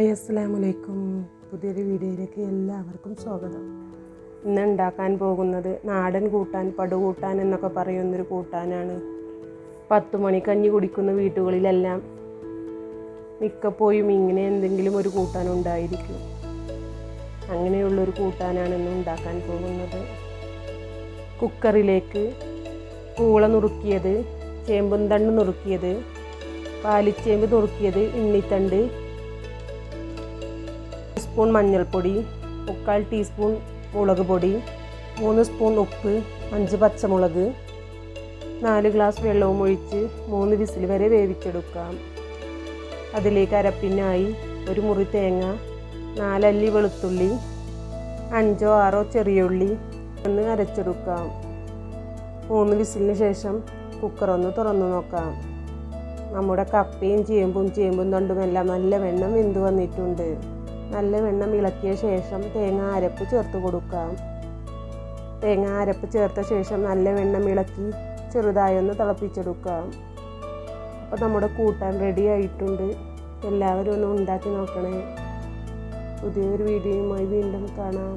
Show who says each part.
Speaker 1: Hi അസ്സലാമു അലൈക്കും. പുതിയൊരു വീഡിയോയിലേക്ക് എല്ലാവർക്കും സ്വാഗതം. ഇന്ന് ഉണ്ടാക്കാൻ പോകുന്നത് നാടൻ കൂട്ടാൻ, പടുകൂട്ടാൻ എന്നൊക്കെ പറയുന്നൊരു കൂട്ടാനാണ്. 10 മണിക്കഞ്ഞി കുടിക്കുന്ന വീട്ടുകളിലെല്ലാം മിക്കപ്പോഴും ഇങ്ങനെ എന്തെങ്കിലും ഒരു കൂട്ടാൻ ഉണ്ടായിരിക്കും. അങ്ങനെയുള്ളൊരു കൂട്ടാനാണ് ഇന്ന് ഉണ്ടാക്കാൻ പോകുന്നത്. കുക്കറിലേക്ക് പൂള നുറുക്കിയത്, ചേമ്പും തണ്ട് നുറുക്കിയത്, പാലിച്ചേമ്പ് നുറുക്കിയത്, ഇണ്ണിത്തണ്ട്, സ്പൂൺ മഞ്ഞൾപ്പൊടി, 1/4 ടീസ്പൂൺ മുളക് പൊടി, 3 സ്പൂൺ ഉപ്പ്, 5 പച്ചമുളക്, 4 ഗ്ലാസ് വെള്ളവും ഒഴിച്ച് 3 വിസിൽ വരെ വേവിച്ചെടുക്കാം. അതിലേക്ക് അരപ്പിനായി 1 മുറി തേങ്ങ, 4 അല്ലി വെളുത്തുള്ളി, 5 6 ചെറിയ ഉള്ളി ഒന്ന് അരച്ചെടുക്കാം. 3 വിസിലിന് ശേഷം കുക്കർ ഒന്ന് തുറന്നു നോക്കാം. നമ്മുടെ കപ്പയും ചേമ്പും തണ്ടുമെല്ലാം നല്ല വെണ്ണം വെന്ത് വന്നിട്ടുണ്ട്. നല്ല വെണ്ണം ഇളക്കിയ ശേഷം തേങ്ങ അരപ്പ് ചേർത്ത് കൊടുക്കാം. തേങ്ങ അരപ്പ് ചേർത്ത ശേഷം നല്ല വെണ്ണം ഇളക്കി ചെറുതായി ഒന്ന് തിളപ്പിച്ചെടുക്കാം. അപ്പോൾ നമ്മുടെ കൂട്ടാൻ റെഡി ആയിട്ടുണ്ട്. എല്ലാവരും ഒന്ന് ഉണ്ടാക്കി നോക്കണേ. പുതിയൊരു വീഡിയോയുമായി വീണ്ടും കാണാം.